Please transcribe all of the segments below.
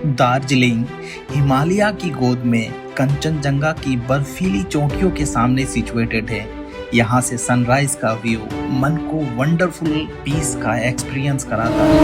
दार्जिलिंग हिमालय की गोद में कंचनजंगा की बर्फीली चोटियों के सामने सिचुएटेड है। यहाँ से सनराइज का व्यू मन को वंडरफुल पीस का एक्सपीरियंस कराता है।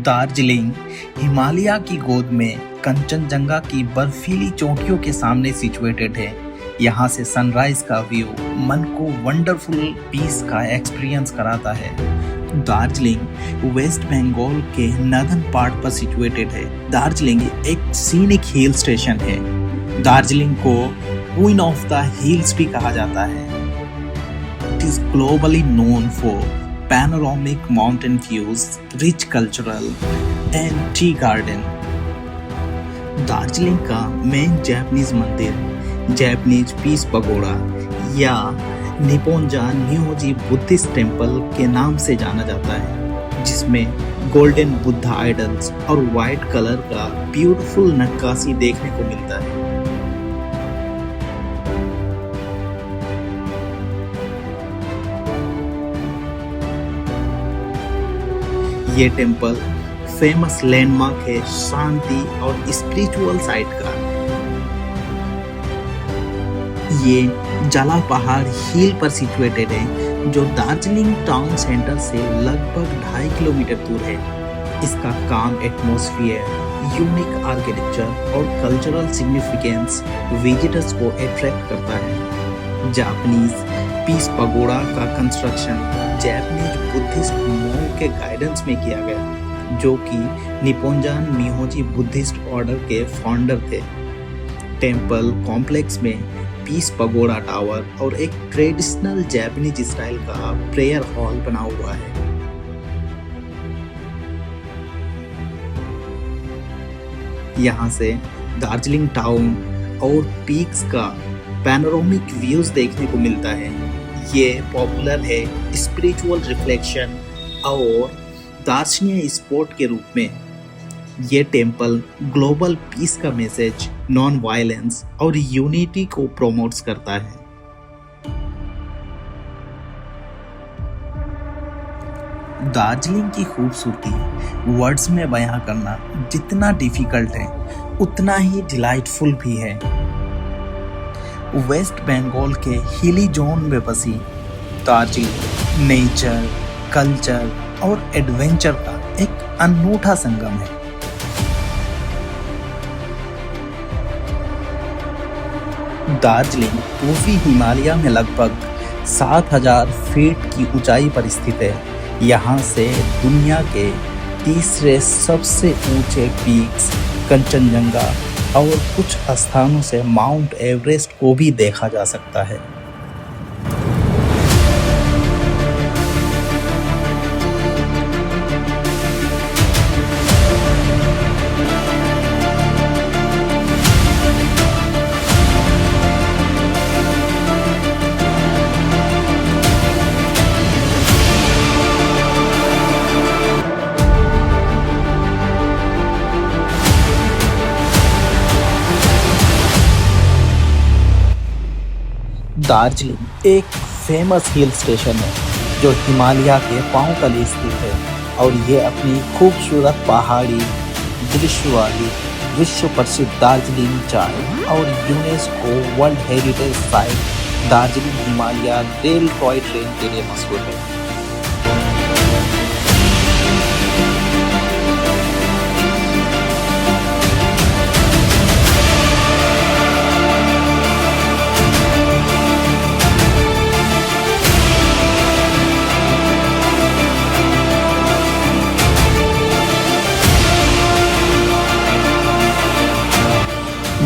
दार्जिलिंग हिमालय की गोद में कंचनजंगा की बर्फीली चोटियों के सामने सिचुएटेड है। यहाँ से सनराइज का व्यू मन को वंडरफुल पीस का एक्सपीरियंस कराता है। दार्जिलिंग वेस्ट बंगाल के नॉर्दर्न पार्ट पर सिचुएटेड है। दार्जिलिंग एक सीनिक हिल स्टेशन है। दार्जिलिंग को क्वीन ऑफ द हिल्स भी कहा जाता है। It is globally known for panoramic mountain views, rich cultural and tea garden। Darjeeling का मेन जापानीज मंदिर जापानीज पीस पगोड़ा या निप्पोंजान न्योजी बुद्धिस्ट टेम्पल के नाम से जाना जाता है, जिसमें गोल्डन बुद्धा आइडल्स और वाइट कलर का ब्यूटीफुल नक्काशी देखने को मिलता है। ये टेम्पल फेमस लैंडमार्क है शांति और स्पिरिचुअल साइट का। ये जला पहाड़ हिल पर सिचुएटेड है, जो दार्जिलिंग टाउन सेंटर से लगभग 2.5 किलोमीटर दूर है। इसका काम एटमॉस्फेयर, यूनिक आर्किटेक्चर और कल्चरल सिग्निफिकेंस विजिटर्स को अट्रैक्ट करता है। जापानीज पीस पगोड़ा का कंस्ट्रक्शन जापानीज बुद्धिस्ट मॉन्क के गाइडेंस में किया गया, जो कि निप्पोंजान मिहोजी बुद्धिस्ट ऑर्डर के फाउंडर थे। टेम्पल कॉम्प्लेक्स में पीस पगोड़ा टावर और एक ट्रेडिशनल जापानीज स्टाइल का प्रेयर हॉल बना हुआ है। यहाँ से दार्जिलिंग टाउन और पीक्स का पैनोरामिक व्यूज देखने को मिलता है। ये पॉपुलर है स्पिरिचुअल रिफ्लेक्शन और दार्शनिक स्पॉट के रूप में। ये टेम्पल ग्लोबल पीस का मैसेज, नॉन वायलेंस और यूनिटी को प्रमोट्स करता है। दार्जिलिंग की खूबसूरती वर्ड्स में बयां करना जितना डिफिकल्ट है, उतना ही डिलाइटफुल भी है। वेस्ट बंगाल के हिली जोन में बसी दार्जिलिंग नेचर, कल्चर और एडवेंचर का एक अनूठा संगम है। दार्जिलिंग पूर्वी हिमालय में लगभग 7,000 फीट की ऊंचाई पर स्थित है। यहाँ से दुनिया के तीसरे सबसे ऊंचे पीक्स कंचनजंगा और कुछ स्थानों से माउंट एवरेस्ट को भी देखा जा सकता है। दार्जिलिंग एक फेमस हिल स्टेशन है जो हिमालय के पांव तले स्थित है और ये अपनी खूबसूरत पहाड़ी दृश्य वाली विश्व प्रसिद्ध दार्जिलिंग चाय और UNESCO world heritage site Darjeeling Himalaya rail toy train के लिए मशहूर है।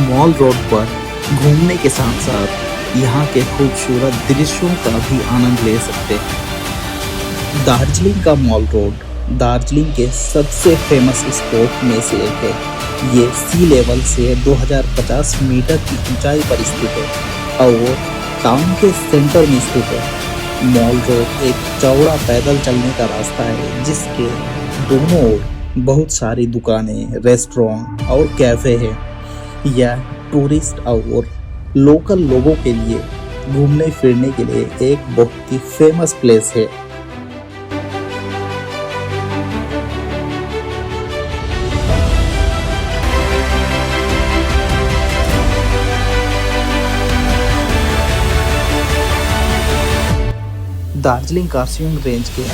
मॉल रोड पर घूमने के साथ साथ यहाँ के खूबसूरत दृश्यों का भी आनंद ले सकते हैं। दार्जिलिंग का मॉल रोड दार्जिलिंग के सबसे फेमस स्पॉट में से एक है। ये सी लेवल से 2050 मीटर की ऊंचाई पर स्थित है और टाउन के सेंटर में स्थित है। मॉल रोड एक चौड़ा पैदल चलने का रास्ता है जिसके दोनों ओर बहुत सारी दुकानें, रेस्टोरेंट और कैफे हैं। यह टूरिस्ट और लोकल लोगों के लिए घूमने फिरने के लिए एक बहुत ही फेमस प्लेस है। दार्जिलिंग कार्सियंग रेंज के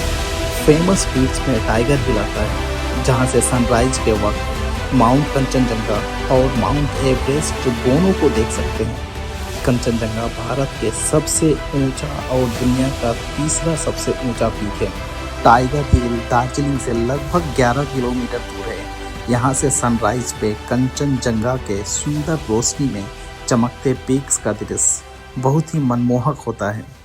फेमस पीक्स में टाइगर हिल आता है जहां से सनराइज के वक्त माउंट कंचनजंगा और माउंट एवरेस्ट दोनों को देख सकते हैं। कंचनजंगा भारत के सबसे ऊंचा और दुनिया का तीसरा सबसे ऊंचा पीक है। टाइगर हिल दार्जिलिंग से लगभग 11 किलोमीटर दूर है। यहाँ से सनराइज पे कंचनजंगा के सुंदर रोशनी में चमकते पीक्स का दृश्य बहुत ही मनमोहक होता है।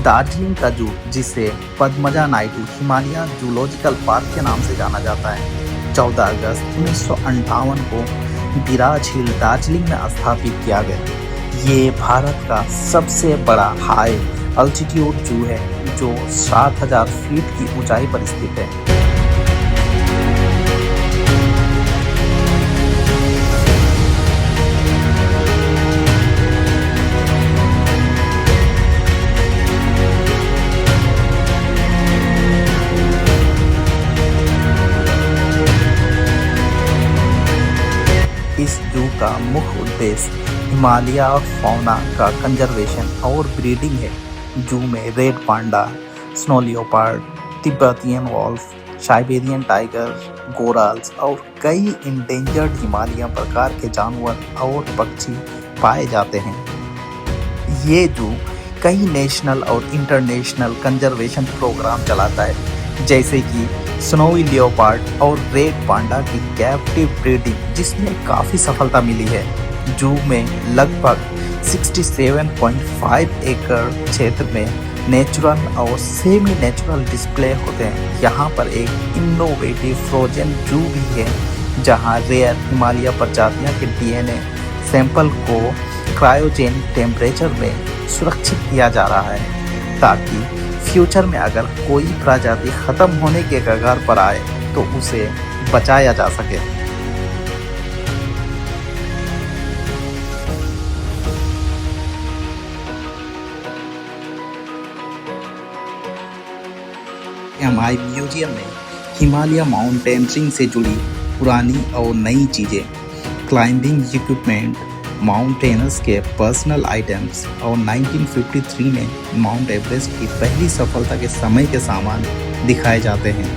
दार्जिलिंग का जू, जिसे पद्मजा नायडू हिमालय जूलॉजिकल पार्क के नाम से जाना जाता है, 14 अगस्त 1958 को बिराज हिल दार्जिलिंग में स्थापित किया गया। ये भारत का सबसे बड़ा हाई अल्टीट्यूड जू है जो 7000 फीट की ऊंचाई पर स्थित है। इस जू का मुख्य उद्देश्य हिमालय फौना का कंजर्वेशन और ब्रीडिंग है। जू में red panda, snow leopard, Tibetan wolf, Siberian tiger, gorals और कई इंडेंजर्ड हिमालय प्रकार के जानवर और पक्षी पाए जाते हैं। ये जू कई नेशनल और इंटरनेशनल कंजर्वेशन प्रोग्राम चलाता है, जैसे कि स्नोवी लियोपार्ड और रेड पांडा की कैप्टिव ब्रीडिंग, जिसमें काफ़ी सफलता मिली है। जू में लगभग 67.5 एकड़ क्षेत्र में नेचुरल और सेमी नेचुरल डिस्प्ले होते हैं। यहाँ पर एक इनोवेटिव फ्रोजन जू भी है जहाँ रेयर हिमालय प्रजातियों के डीएनए सैंपल को क्रायोजेनिक टेम्परेचर में सुरक्षित किया जा रहा है ताकि फ्यूचर में अगर कोई प्रजाति खत्म होने के कगार पर आए तो उसे बचाया जा सके। एमआई म्यूजियम में हिमालय माउंटेनियरिंग से जुड़ी पुरानी और नई चीजें, क्लाइंबिंग इक्विपमेंट, माउंटेनर्स के पर्सनल आइटम्स और 1953 में माउंट एवरेस्ट की पहली सफलता के समय के सामान दिखाए जाते हैं।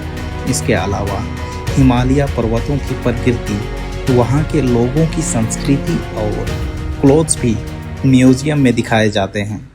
इसके अलावा हिमालय पर्वतों की प्रकृति, वहाँ के लोगों की संस्कृति और क्लोथ्स भी म्यूजियम में दिखाए जाते हैं।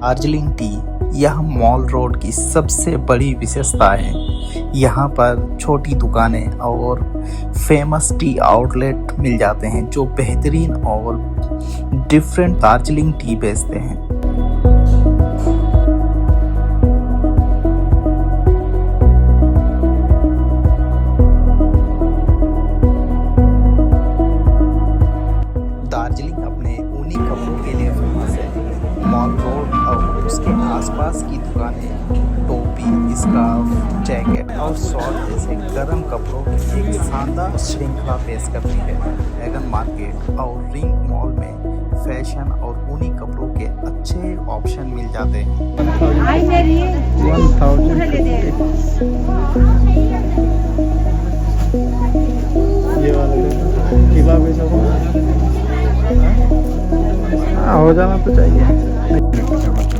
दार्जिलिंग टी यह मॉल रोड की सबसे बड़ी विशेषता है। यहाँ पर छोटी दुकानें और फेमस टी आउटलेट मिल जाते हैं जो बेहतरीन और डिफरेंट दार्जिलिंग टी बेचते हैं। दार्जिलिंग अपने ऊनी कपड़ों के लिए फेमस है। मॉल रोड और उसके आसपास की दुकानें टोपी, स्कार्फ, जैकेट और शॉल जैसे गर्म कपड़ों की एक शानदार श्रृंखला पेश करती है। वैगन मार्केट और रिंग मॉल में फैशन और ऊनी कपड़ों के अच्छे ऑप्शन मिल जाते हैं। हो जाना तो चाहिए।